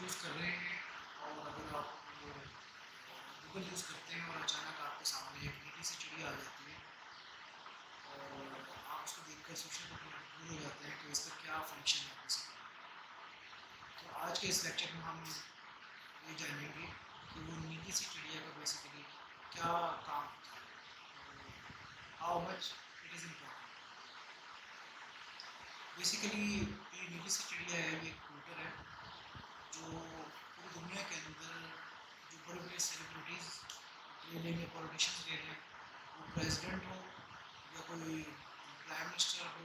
Use कर रहे हैं और अगर आप गूगल यूज़ करते हैं और अचानक आपके सामने एक नीली सी चिड़िया आ जाती है और आप उसको देखकर सोचने पर मजबूर हो जाते हैं कि इसका क्या फंक्शन है बेसिकली। तो आज के इस लेक्चर में हम ये जानेंगे कि वो नीली सी चिड़िया का बेसिकली क्या काम होता है, how much it is important. Basically ये नीली सी चिड़िया है, ये एक कबूतर है जो पूरी दुनिया के अंदर जो बड़े बड़े सेलिब्रिटीज़ ले लेंगे, पॉलिटिशियंस ले लें, वो प्रेसिडेंट हो या कोई प्राइम मिनिस्टर हो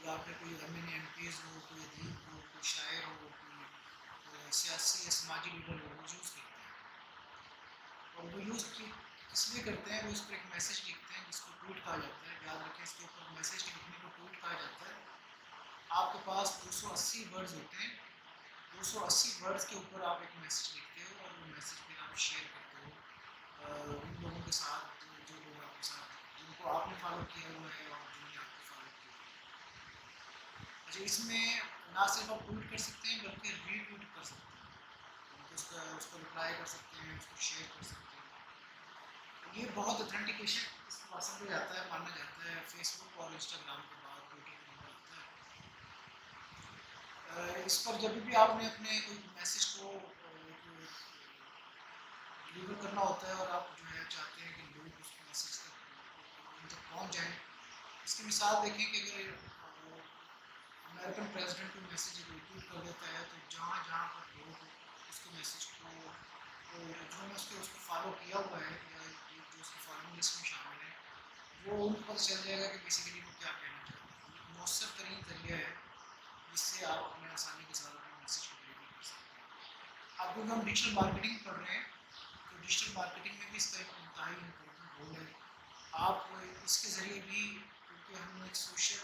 या फिर कोई एम पीज़ हो, कोई अदीब हो, कोई शायर हो, कोई सियासी या समाजी लीडर हो, वो यूज़ करते हैं। और वो यूज़ किस लिए करते हैं? वो इस पर एक मैसेज लिखते हैं जिसको ट्वीट कहा जाता है। याद रखें, इसके ऊपर मैसेज लिखने को ट्वीट कहा जाता है। आपके पास 280 वर्ड्स होते हैं, 280 वर्ड्स के ऊपर आप एक मैसेज लिखते हो और वो मैसेज फिर आप शेयर करते हो उन लोगों के साथ जो लोग आपके साथ जिनको आपने फॉलो किया हुआ है और जिन्होंने आपको फॉलो किया हुआ है। अच्छा, इसमें ना सिर्फ आप ट्वीट कर सकते हैं बल्कि रीट्वीट कर सकते हैं, मतलब उसको रिप्लाई कर सकते हैं, उसको शेयर कर सकते हैं। तो ये बहुत ऑथेंटिकेशन इस पर्सन पे जाता है, माना जाता है फेसबुक और इंस्टाग्राम के बाद ट्विटर के नंबर आता है। इस पर जब भी आपने अपने कोई मैसेज को डिलीवर करना होता है और आप जो है चाहते हैं कि लोग उस मैसेज तक उन तक पहुँच जाएँ। इसकी मिसाल देखें कि अगर अमेरिकन प्रेसिडेंट कोई मैसेज ट्वीट कर देता है तो जहाँ जहाँ पर लोग उसके मैसेज को जिन्होंने उसको फॉलो किया हुआ है या जो उसकी फॉलोइंग लिस्ट में शामिल है, वो उनको पता चल जाएगा कि बेसिकली वो क्या कहना चाहते हैं। मौसर तरीन जरिया है जिससे आप अपने आसानी के साथ अपने मैसेज को डिलीवर कर सकते हैं। अब क्योंकि हम डिजिटल मार्केटिंग पढ़ रहे हैं तो डिजिटल मार्केटिंग में भी इसका एक इंतहाई इम्पोर्टेंट रोल है। आप इसके ज़रिए भी, क्योंकि हमने एक सोशल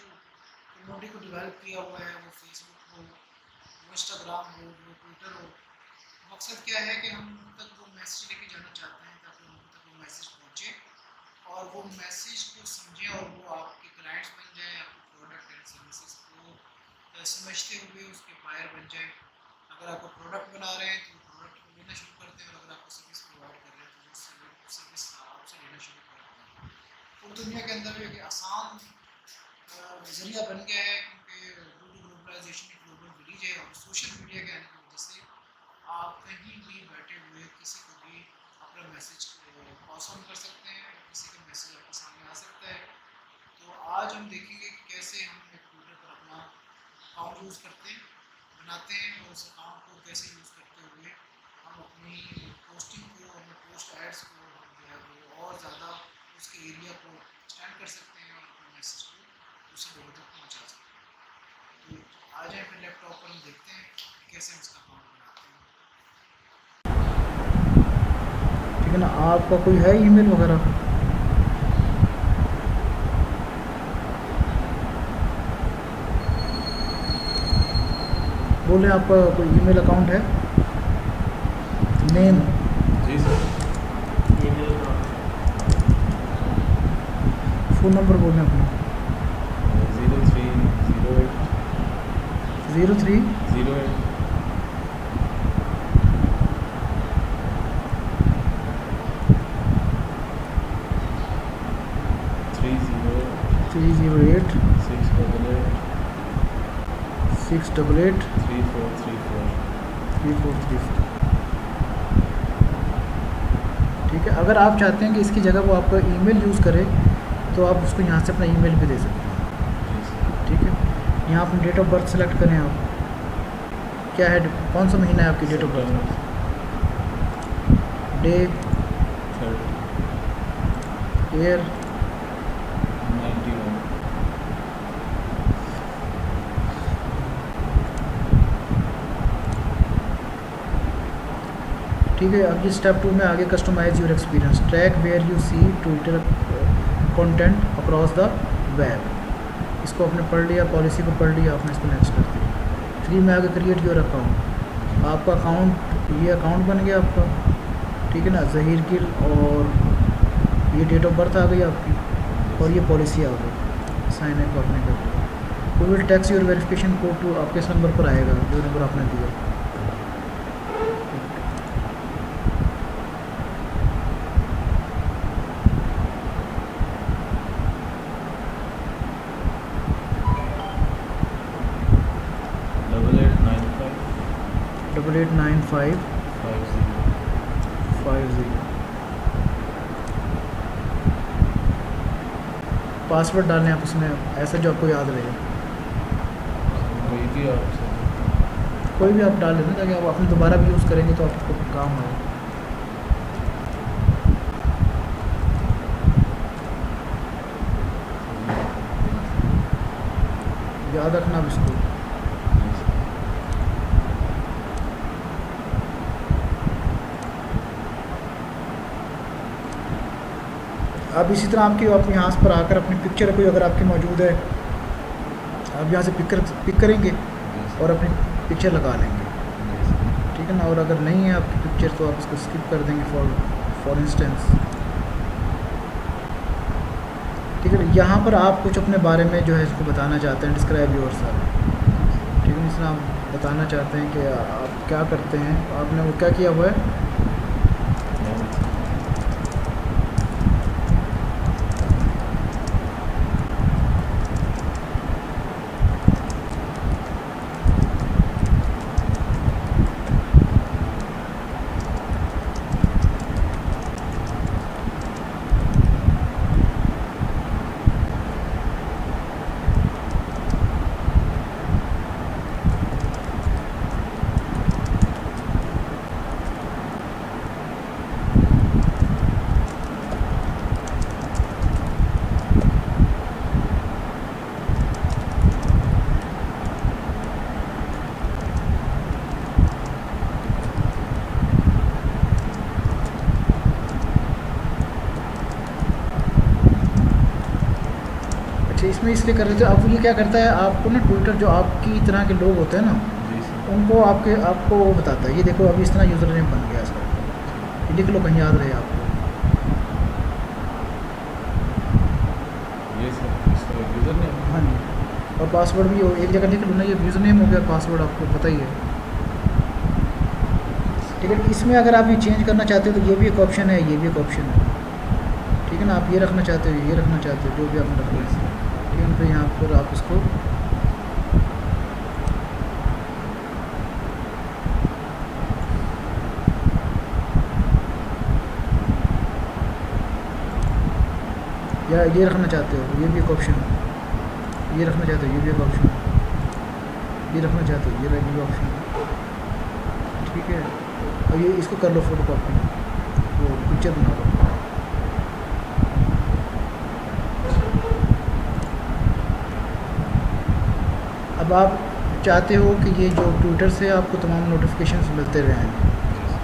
कम्युनिटी को डेवलप किया हुआ है, वो फेसबुक हो, वो इंस्टाग्राम हो, वो ट्विटर हो, मकसद क्या है कि हम उन तक वो मैसेज लेके जाना चाहते हैं ताकि उन तक वो मैसेज पहुँचे और वो मैसेज को समझें और वो आपके क्लाइंट्स बन जाएँ, आपके प्रोडक्ट एंड सर्विसेज को समझते हुए उसके बायर बन जाएँ। अगर आपको प्रोडक्ट बना रहे हैं तो वो प्रोडक्ट को लेना शुरू करते हैं और अगर आपको सर्विस प्रोवाइड कर रहे हैं तो वो सर्विस आपसे लेना शुरू करते हैं। तो दुनिया के अंदर एक आसान ज़रिया बन गया है, क्योंकि ड्यू टू ग्लोबलाइजेशन एक ग्लोबल विलेज है और सोशल मीडिया के आने की वजह से आप कहीं भी बैठे हुए किसी को भी अपना मैसेज पास ऑन कर सकते हैं, किसी का मैसेज आपके सामने आ सकता है। तो आज हम देखेंगे कि कैसे हम एक ट्विटर पर अपना अकाउंट यूज़ करते हैं, बनाते हैं और उस अकाउंट को कैसे यूज़ करते हुए हम अपनी पोस्टिंग को, अपने पोस्ट एड्स को हम जो है वो और ज़्यादा उसके एरिया को एक्सटेंड कर सकते हैं और अपने मैसेज को दूसरे लोगों तक पहुँचा सकते हैं। तो आ जाए फिर लैपटॉप पर हम देखते हैं कि कैसे हम इसका अकाउंट बनाते हैं। ठीक है ना। आपका कोई है ईमेल वगैरह? बोले आपका कोई ईमेल अकाउंट है? नेम? जी सर। फ़ोन नंबर बोलें अपना। 0308 03 08 308 688 688 3434। 3434। ठीक है। अगर आप चाहते हैं कि इसकी जगह वो आपका ईमेल यूज़ करे तो आप उसको यहाँ से अपना ईमेल भी दे सकते हैं। ठीक है। यहाँ अपनी डेट ऑफ बर्थ सेलेक्ट करें। आप क्या है, कौन सा महीना है आपकी date of birth? Day, year, 91। ठीक है। अब ये स्टेप 2 में आगे customize your experience, track where you see Twitter content across the web. इसको आपने पढ़ लिया, पॉलिसी को पढ़ लिया, आपने इसको नेक्स्ट कर दिया। 3 में आगे क्रिएट योर अकाउंट। आपका अकाउंट, ये अकाउंट बन गया आपका, ठीक है ना। ज़हीर गिल, और ये डेट ऑफ बर्थ आ गई आपकी और ये पॉलिसी आ गई। साइन इन को आपने कर दिया। We will text your verification code to, आपके इस नंबर पर आएगा जो नंबर आपने दिया। 889550। 50 पासवर्ड डालें आप उसमें ऐसा जो आपको याद रहे, वही भी आपसे कोई भी आप डाल लेना ताकि आप अपने दोबारा भी यूज़ करेंगे तो आपको काम आए। याद रखना आप इसको। अब इसी तरह आप यहाँ पर आकर अपनी पिक्चर कोई अगर आपकी मौजूद है, आप यहाँ से पिक करेंगे और अपनी पिक्चर लगा लेंगे, ठीक है ना। और अगर नहीं है आपकी पिक्चर तो आप इसको स्किप कर देंगे फॉर इंस्टेंस, ठीक है। यहाँ पर आप कुछ अपने बारे में जो है इसको बताना चाहते हैं, डिस्क्राइब योरसेल्फ, ठीक है। इसमें आप बताना चाहते हैं कि आप क्या करते हैं, आपने वो क्या किया हुआ है। अच्छा, इसमें इसलिए कर रहे थे। अब ये क्या करता है आपको ना, ट्विटर जो आपकी तरह के लोग होते हैं ना, जी सर। उनको आपको वो बताता है। ये देखो अभी इस तरह यूज़र नेम बन गया इसका, ये लिख लो कहीं याद रहे आपको। ये सर इसका यूज़र नेम। हाँ जी, और पासवर्ड भी हो एक जगह लिख लो ना, ये यूज़र नेम हो गया, पासवर्ड आपको पता ही है, ठीक है। इसमें अगर आप ये चेंज करना चाहते हो तो ये भी एक ऑप्शन है, ये भी एक ऑप्शन है, ठीक है ना। आप ये रखना चाहते हो, ये रखना चाहते हो, जो भी आपने रखना है, ठीक है। फिर यहाँ पर आप इसको या ये रखना चाहते हो, ये भी एक ऑप्शन है, ये रखना चाहते हो, ये भी एक ऑप्शन है, ये रखना चाहते हो, ये भी ऑप्शन है, ठीक है। और ये इसको कर लो फोटो कॉपी, वो पिक्चर बना लो। अब आप चाहते हो कि ये जो ट्विटर से आपको तमाम नोटिफिकेशंस मिलते रहें,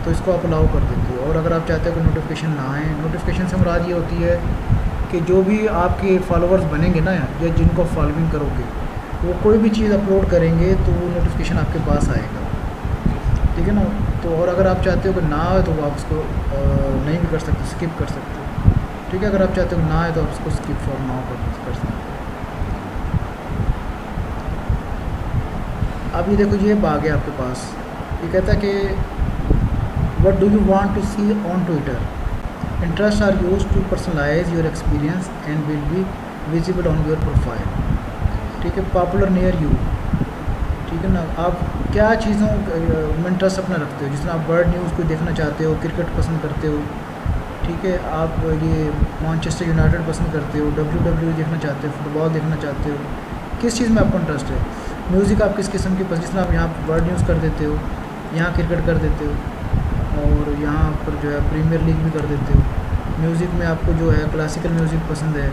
तो इसको आप अलाउ कर देते हो। और अगर आप चाहते हो कि नोटिफिकेशन ना आए, नोटिफिकेशन से मुराद ये होती है कि जो भी आपके फॉलोअर्स बनेंगे ना, या जिनको फॉलोइंग करोगे, वो कोई भी चीज़ अपलोड करेंगे तो वो नोटिफिकेशन आपके पास आएगा, ठीक है ना। तो और अगर आप चाहते हो कि ना आए तो आप उसको नहीं भी कर सकते, स्किप कर सकते हो, ठीक है। अगर आप चाहते हो ना आए तो आप उसको स्किप फॉर नाउ कर सकते हो। अब ये देखो, ये आ गया आपके पास, ये कहता है कि what do you want to see on Twitter, interests are used to personalize your experience and will be visible on your profile, ठीक है। पॉपुलर नियर यू, ठीक है ना। आप क्या चीज़ों में इंटरेस्ट अपना रखते हो, जिसमें आप वर्ल्ड न्यूज़ को देखना चाहते हो, क्रिकेट पसंद करते हो, ठीक है। आप ये मैनचेस्टर यूनाइटेड पसंद करते हो, WWE देखना चाहते हो, फुटबॉल देखना चाहते हो, किस चीज़ में आपको इंटरेस्ट है। म्यूज़िक आप किस किस्म की पसंद, जिसमें आप यहाँ वर्ल्ड न्यूज़ कर देते हो, यहाँ क्रिकेट कर देते हो, और यहाँ पर जो है प्रीमियर लीग भी कर देते हो। म्यूज़िक में आपको जो है क्लासिकल म्यूज़िक पसंद है,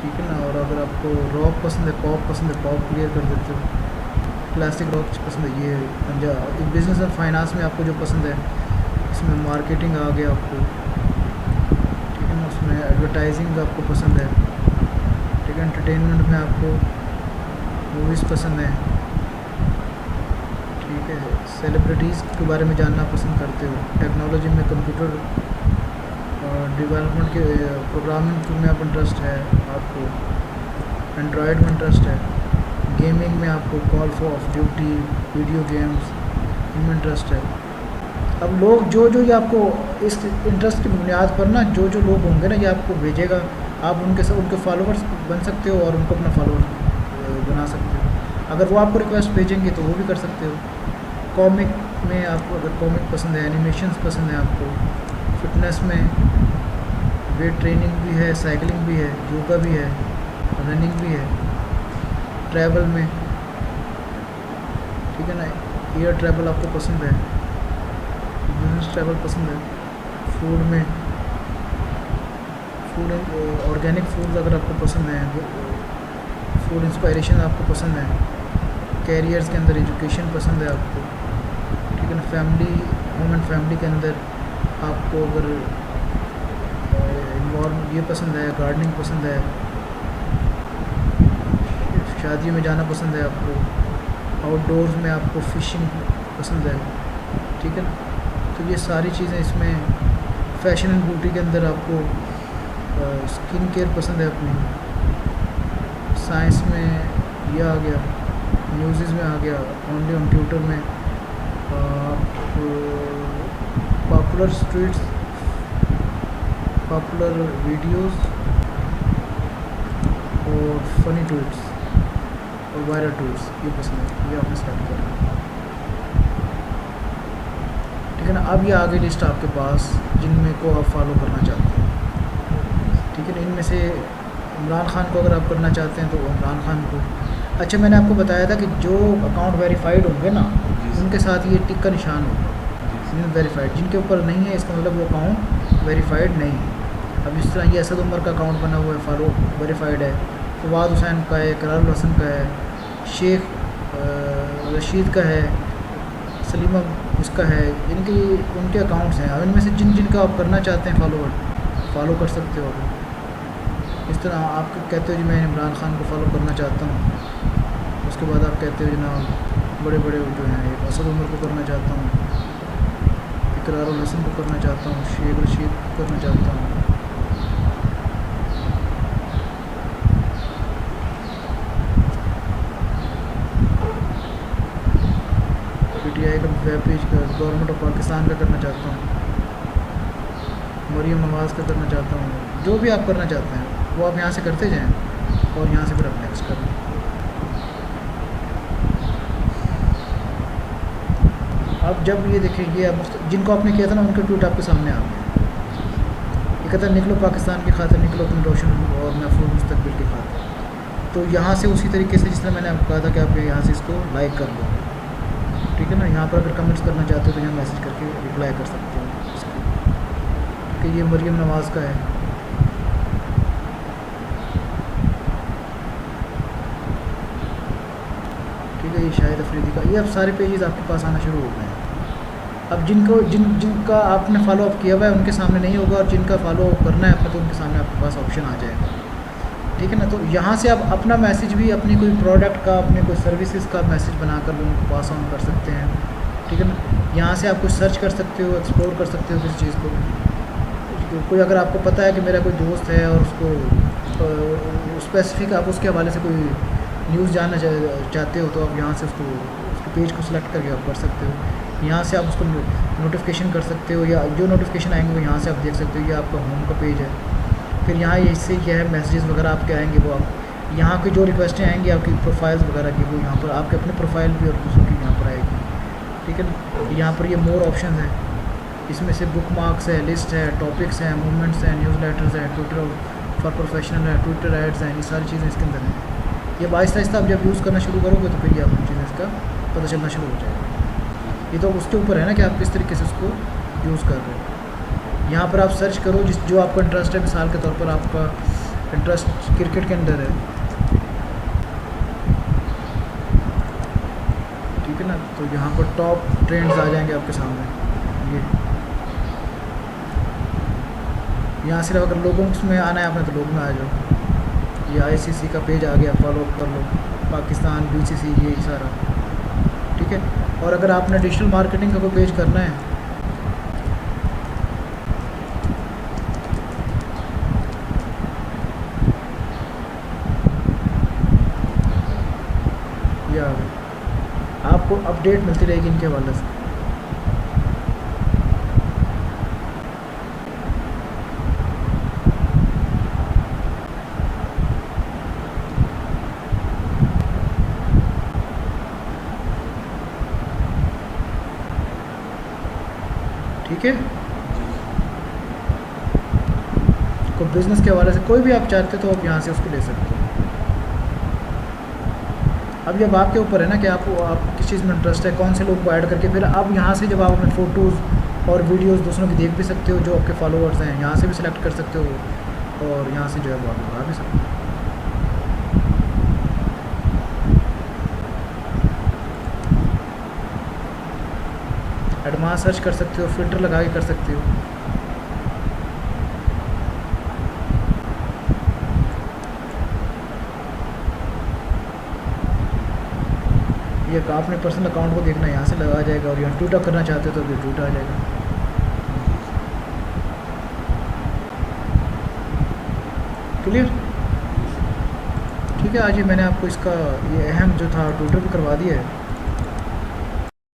ठीक है ना। और अगर आपको रॉक पसंद है, पॉप पसंद है, पॉप क्लियर कर देते हो। क्लासिक रॉक पसंद है, ये पंजाब बिजनेस और फाइनेंस में आपको जो पसंद है, इसमें मार्केटिंग आ गया आपको, ठीक है ना। उसमें एडवर्टाइजिंग आपको पसंद है, ठीक है। एंटरटेनमेंट में आपको मूवीज़ पसंद है, ठीक है। सेलिब्रिटीज़ के बारे में जानना पसंद करते हो। टेक्नोलॉजी में कंप्यूटर डेवलपमेंट के प्रोग्रामिंग में आप इंटरेस्ट है आपको, एंड्रॉयड में इंटरेस्ट है। गेमिंग में आपको call of duty, video games, इनमें इंटरेस्ट है। अब लोग जो ये आपको इस इंटरेस्ट की बुनियाद पर ना, जो लोग होंगे ना, ये आपको भेजेगा, आप उनके फॉलोअर्स बन सकते हो और उनको अपना फॉलोअर बना सकते हो। अगर वो आपको रिक्वेस्ट भेजेंगे तो वो भी कर सकते हो, कॉमिक में आपको अगर कॉमिक पसंद है, एनिमेशंस पसंद है आपको, फिटनेस में वेट ट्रेनिंग भी है, साइकिलिंग भी है, योगा भी है, रनिंग भी है, ट्रैवल में, ठीक है ना, एयर ट्रैवल आपको पसंद है, बिजनेस ट्रैवल पसंद है, फूड में फूड ऑर्गेनिक फूड अगर आपको पसंद है, फूड इंस्पायरेशन आपको पसंद है, कैरियर्स के अंदर एजुकेशन पसंद है आपको, ठीक है ना, फैमिली होम एंड फैमिली के अंदर आपको अगर इन्वॉल्व ये पसंद है, गार्डनिंग पसंद है, शादियों में जाना पसंद है आपको, आउटडोर्स में आपको फिशिंग पसंद है, ठीक है ना, तो ये सारी चीज़ें इसमें, फैशन एंड ब्यूटी के अंदर आपको स्किन केयर पसंद है अपनी, साइंस में ये आ गया, न्यूज़ में आ गया, ओनली कंप्यूटर में पॉपुलर स्ट्रीट्स, पॉपुलर वीडियोस और फनी ट्वीट्स और वायरल ट्वीट्स ये पसंद है, ये आपने स्टार्ट करना, ठीक है ना। अब ये आगे लिस्ट आपके पास जिनमें को आप फॉलो करना चाहते हैं, ठीक है ना। इनमें से इमरान खान को अगर आप करना चाहते हैं तो इमरान खान को, अच्छा मैंने आपको बताया था कि जो अकाउंट वेरीफाइड होंगे ना उनके साथ ये टिक का निशान होगा वेरीफाइड, जिनके ऊपर नहीं है इसका मतलब वो अकाउंट वेरीफाइड नहीं है। अब इस तरह ये असद उमर का अकाउंट बना हुआ है, फॉलो वेरीफाइड है, फवाद हुसैन का है, करारुल हसन का है, शेख रशीद का है, सलीमा उसका है, इनके उनके अकाउंट्स हैं। अब इनमें से जिन जिन का आप करना चाहते हैं फॉलो कर सकते हो। इस तरह आप कहते हो जी मैं इमरान खान को फॉलो करना चाहता हूँ, उसके बाद आप कहते हो जनाब बड़े बड़े जो हैं एक असद उमर को करना चाहता हूँ, करारुल हसन को करना चाहता हूँ, शेख रशीद को करना चाहता हूँ, PTI का वेब पेज का, गवर्नमेंट ऑफ पाकिस्तान का करना चाहता हूँ, मरियम नवाज़ का करना चाहता हूँ, जो भी आप करना चाहते हैं वो आप यहाँ से करते जाएं और यहाँ से फिर आप नेक्स्ट करें। अब जब ये देखें ये जिनको आपने किया था ना उनके ट्वीट आपके सामने आ गए, ये कहता है निकलो पाकिस्तान की खातिर, निकलो अपने रोशन और महफूज मुस्तकबिल की खातिर। तो यहाँ से उसी तरीके से जिस तरह मैंने आपको कहा था कि आप यहाँ से इसको लाइक कर लो, ठीक है ना। यहाँ पर अगर कमेंट्स करना चाहते हो तो यहाँ मैसेज करके रिप्लाई कर सकते हो कि ये मरियम नवाज़ का है, ठीक है, ये शाहिद अफरीदी का, ये अब सारे पेजेस आपके पास आना शुरू हो गए हैं। अब जिनका आपने फॉलो अप किया हुआ है उनके सामने नहीं होगा, और जिनका फॉलो करना है आपको तो उनके सामने आपके पास ऑप्शन आ जाएगा, ठीक है ना। तो यहाँ से आप अपना मैसेज भी अपनी कोई प्रोडक्ट का, अपने कोई सर्विसेज का मैसेज बनाकर उनको पास ऑन कर सकते हैं, ठीक है ना। यहाँ से आप कुछ सर्च कर सकते हो, एक्सप्लोर कर सकते हो किसी चीज़ को। कोई अगर आपको पता है कि मेरा कोई दोस्त है और उसको स्पेसिफिक आप उसके हवाले से कोई न्यूज़ जानना चाहते हो तो आप यहाँ से उसके पेज को सिलेक्ट करके आप कर सकते हो। यहाँ से आप उसको नोटिफिकेशन कर सकते हो, या जो नोटिफिकेशन आएंगे वो यहाँ से आप देख सकते हो। ये आपका होम का पेज है, फिर यहाँ इससे क्या है मैसेजेस वगैरह आपके आएंगे, वो आप यहाँ की जो रिक्वेस्टें आएंगी आपकी प्रोफाइल्स वगैरह की, वो यहाँ पर आपके अपने प्रोफाइल भी और दूसरों की यहाँ पर आएगी, ठीक है ना। यहाँ पर ये मोर ऑप्शन है, इसमें से बुक मार्क्स है, लिस्ट है, टॉपिक्स हैं, मूवमेंट्स हैं, न्यूज़ लेटर्स हैं, ट्विटर फॉर प्रोफेशनल है, ट्विटर एड्स हैं, ये सारी चीज़ें इसके अंदर हैं। ये आहिस्ता आहिस्ता आप जब यूज़ करना शुरू करोगे तो फिर ये आपको चीज़ें इसका पता चलना शुरू हो जाएगा। ये तो उसके ऊपर है ना कि आप किस तरीके से उसको यूज़ कर रहे हो। यहाँ पर आप सर्च करो जो आपका इंटरेस्ट है, मिसाल के तौर पर आपका इंटरेस्ट क्रिकेट के अंदर है, ठीक है ना, तो यहाँ पर टॉप ट्रेंड्स आ जाएंगे आपके सामने। ये यहाँ सिर्फ अगर लोगों में आना है आपने तो लोग में आ जाओ। ये ICC का पेज आ गया, फॉलो कर लो, पाकिस्तान BCC ये सारा, ठीक है। और अगर आपने डिजिटल मार्केटिंग का कोई पेज करना है या आपको अपडेट मिलती रहेगी इनके हवाले से। ठीक है। जी कोई बिज़नेस के हवाले से कोई भी आप चाहते तो आप यहाँ से उसको ले सकते हो। अब जब आपके ऊपर है ना कि आप किस चीज़ में इंटरेस्ट है, कौन से लोग को ऐड करके फिर अब यहाँ से जब आप अपने फ़ोटोज़ और वीडियोज़ दूसरों की देख भी सकते हो, जो आपके फॉलोअर्स हैं यहाँ से भी सिलेक्ट कर सकते हो और यहाँ से जो है वो आगे बढ़ा भी सकते हो। एडवांस सर्च कर सकते हो, फ़िल्टर लगा के कर सकते हो। ये आपने पर्सनल अकाउंट को देखना यहाँ से लगा जाएगा और यहाँ ट्वीट करना चाहते हो तो फिर ट्वीट आ जाएगा। क्लियर? ठीक है, आज ये मैंने आपको इसका ये अहम जो था ट्विटर पे करवा दिया है।